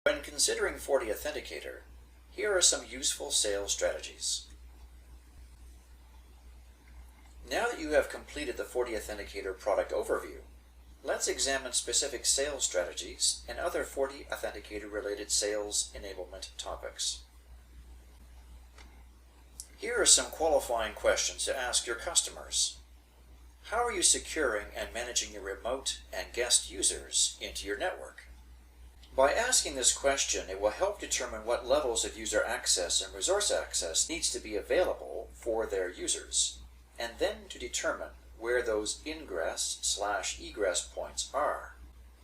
When considering Fortiauthenticator, here are some useful sales strategies. Now that you have completed the Fortiauthenticator product overview, let's examine specific sales strategies and other Fortiauthenticator related sales enablement topics. Here are some qualifying questions to ask your customers. How are you securing and managing your remote and guest users into your network? By asking this question, it will help determine what levels of user access and resource access needs to be available for their users, and then to determine where those ingress/egress points are,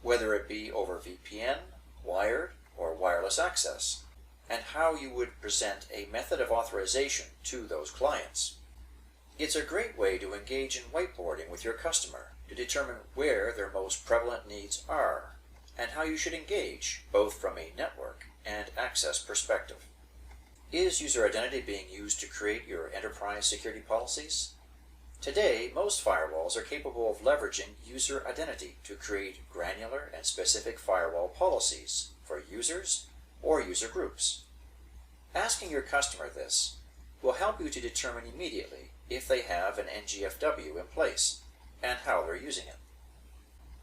whether it be over VPN, wired, or wireless access, and how you would present a method of authorization to those clients. It's a great way to engage in whiteboarding with your customer to determine where their most prevalent needs are, and how you should engage, both from a network and access perspective. Is user identity being used to create your enterprise security policies? Today, most firewalls are capable of leveraging user identity to create granular and specific firewall policies for users or user groups. Asking your customer this will help you to determine immediately if they have an NGFW in place and how they're using it.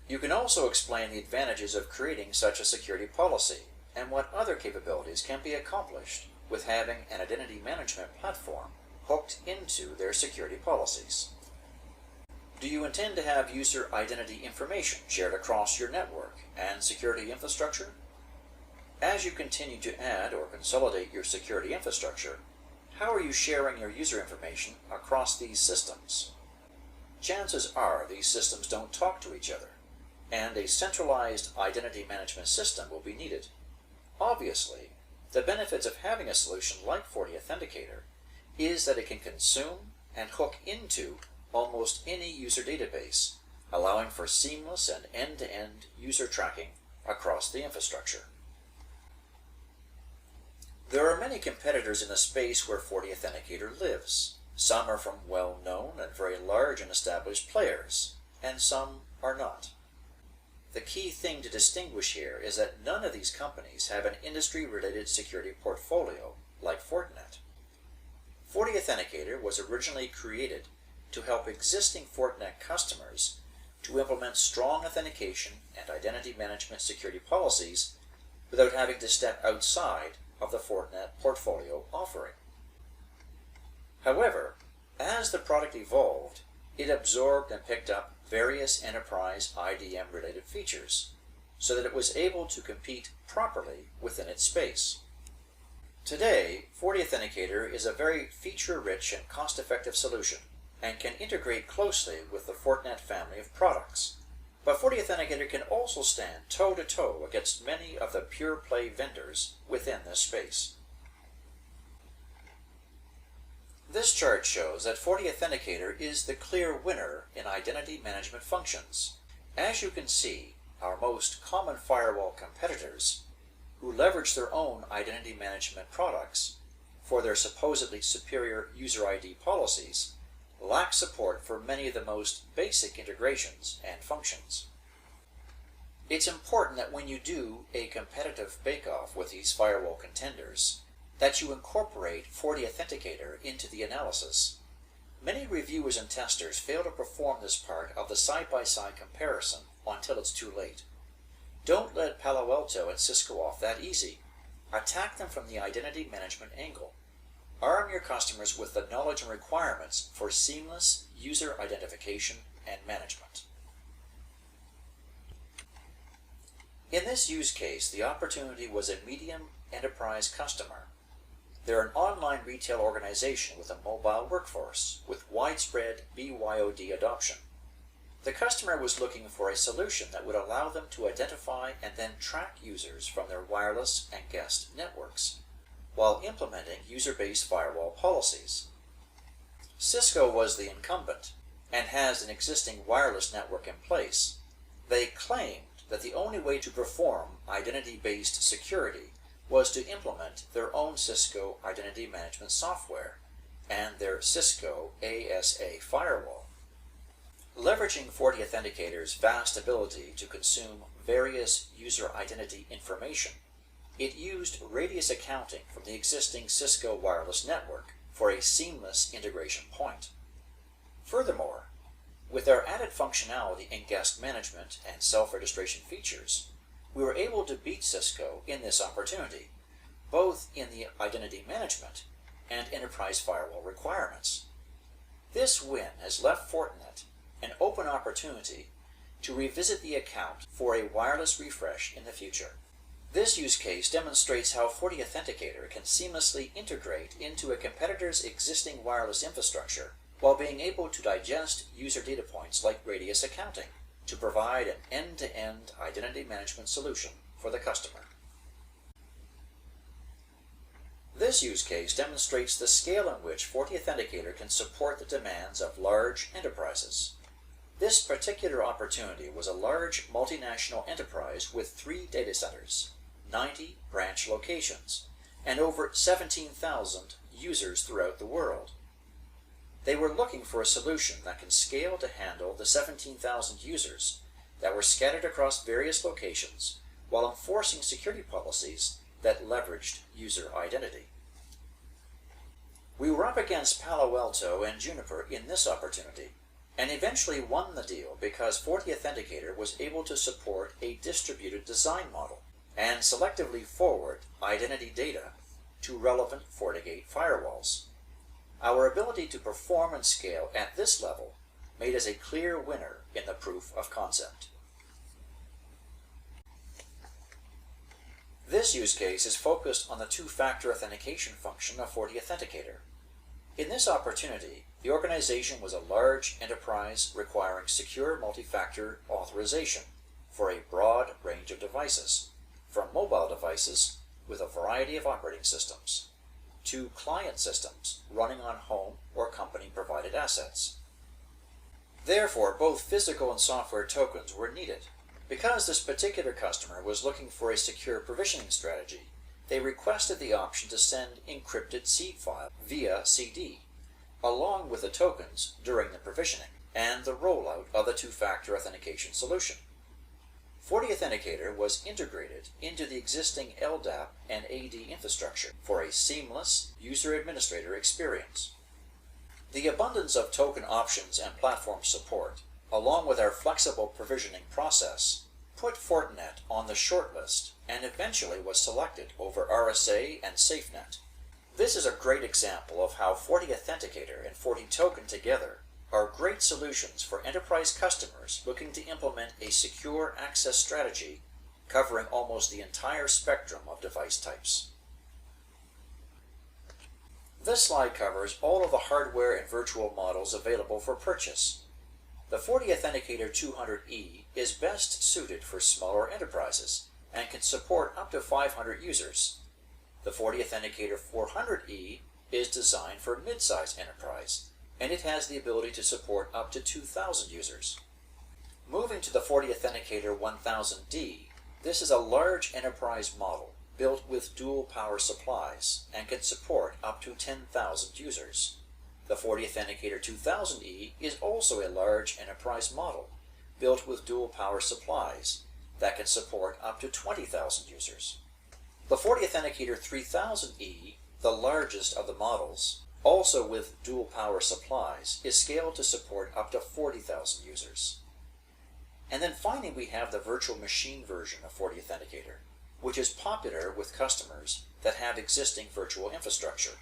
You can also explain the advantages of creating such a security policy and what other capabilities can be accomplished with having an identity management platform hooked into their security policies. Do you intend to have user identity information shared across your network and security infrastructure? As you continue to add or consolidate your security infrastructure, how are you sharing your user information across these systems? Chances are these systems don't talk to each other, and a centralized identity management system will be needed. Obviously, the benefits of having a solution like Fortiauthenticator is that it can consume and hook into almost any user database, allowing for seamless and end-to-end user tracking across the infrastructure. There are many competitors in the space where Fortiauthenticator lives. Some are from well-known and very large and established players, and some are not. The key thing to distinguish here is that none of these companies have an industry-related security portfolio like Fortinet. Fortiauthenticator was originally created to help existing Fortinet customers to implement strong authentication and identity management security policies without having to step outside of the Fortinet portfolio offering. However, as the product evolved, it absorbed and picked up various enterprise IDM-related features so that it was able to compete properly within its space. Today, Fortiauthenticator is a very feature-rich and cost-effective solution and can integrate closely with the Fortinet family of products. But Fortiauthenticator can also stand toe-to-toe against many of the pure-play vendors within this space. This chart shows that Fortiauthenticator is the clear winner in identity management functions. As you can see, our most common firewall competitors, who leverage their own identity management products for their supposedly superior user ID policies, lack support for many of the most basic integrations and functions. It's important that when you do a competitive bake-off with these firewall contenders, that you incorporate Fortiauthenticator into the analysis. Many reviewers and testers fail to perform this part of the side-by-side comparison until it's too late. Don't let Palo Alto and Cisco off that easy. Attack them from the identity management angle. Arm your customers with the knowledge and requirements for seamless user identification and management. In this use case, the opportunity was a medium enterprise customer. They're an online retail organization with a mobile workforce with widespread BYOD adoption. The customer was looking for a solution that would allow them to identify and then track users from their wireless and guest networks, while implementing user-based firewall policies. Cisco was the incumbent and has an existing wireless network in place. They claimed that the only way to perform identity-based security was to implement their own Cisco identity management software and their Cisco ASA firewall. Leveraging Fortiauthenticator's vast ability to consume various user identity information, It used radius accounting from the existing Cisco wireless network for a seamless integration point. Furthermore, with our added functionality in guest management and self-registration features, we were able to beat Cisco in this opportunity, both in the identity management and enterprise firewall requirements. This win has left Fortinet an open opportunity to revisit the account for a wireless refresh in the future. This use case demonstrates how Fortiauthenticator can seamlessly integrate into a competitor's existing wireless infrastructure while being able to digest user data points like radius accounting to provide an end-to-end identity management solution for the customer. This use case demonstrates the scale in which Fortiauthenticator can support the demands of large enterprises. This particular opportunity was a large multinational enterprise with 3 data centers, 90 branch locations, and over 17,000 users throughout the world. They were looking for a solution that can scale to handle the 17,000 users that were scattered across various locations while enforcing security policies that leveraged user identity. We were up against Palo Alto and Juniper in this opportunity, and eventually won the deal because Fortiauthenticator was able to support a distributed design model and selectively forward identity data to relevant FortiGate firewalls. Our ability to perform and scale at this level made us a clear winner in the proof of concept. This use case is focused on the two-factor authentication function of Fortiauthenticator. In this opportunity, the organization was a large enterprise requiring secure multi-factor authorization for a broad range of devices, from mobile devices with a variety of operating systems to client systems running on home or company-provided assets. Therefore, both physical and software tokens were needed. Because this particular customer was looking for a secure provisioning strategy, they requested the option to send encrypted seed file via CD, along with the tokens during the provisioning and the rollout of the two-factor authentication solution. Fortiauthenticator was integrated into the existing LDAP and AD infrastructure for a seamless user-administrator experience. The abundance of token options and platform support, along with our flexible provisioning process, put Fortinet on the shortlist and eventually was selected over RSA and SafeNet. This is a great example of how Fortiauthenticator and FortiToken together are great solutions for enterprise customers looking to implement a secure access strategy covering almost the entire spectrum of device types. This slide covers all of the hardware and virtual models available for purchase. The Fortiauthenticator2.nse3 is best suited for smaller enterprises and can support up to 500 users. The Fortiauthenticator400E is designed for mid-size enterprise, and it has the ability to support up to 2,000 users. Moving to the Fortiauthenticator1000D, this is a large enterprise model built with dual power supplies and can support up to 10,000 users. The Fortiauthenticator2000E is also a large enterprise model built with dual power supplies that can support up to 20,000 users. The Fortiauthenticator3000E, the largest of the models, also with dual power supplies, is scaled to support up to 40,000 users. And then finally we have the virtual machine version of Fortiauthenticator, which is popular with customers that have existing virtual infrastructure.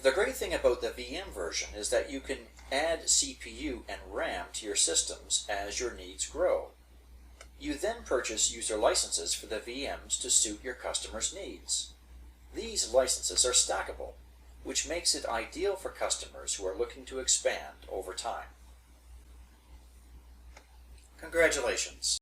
The great thing about the VM version is that you can add CPU and RAM to your systems as your needs grow. You then purchase user licenses for the VMs to suit your customers' needs. These licenses are stackable, which makes it ideal for customers who are looking to expand over time. Congratulations!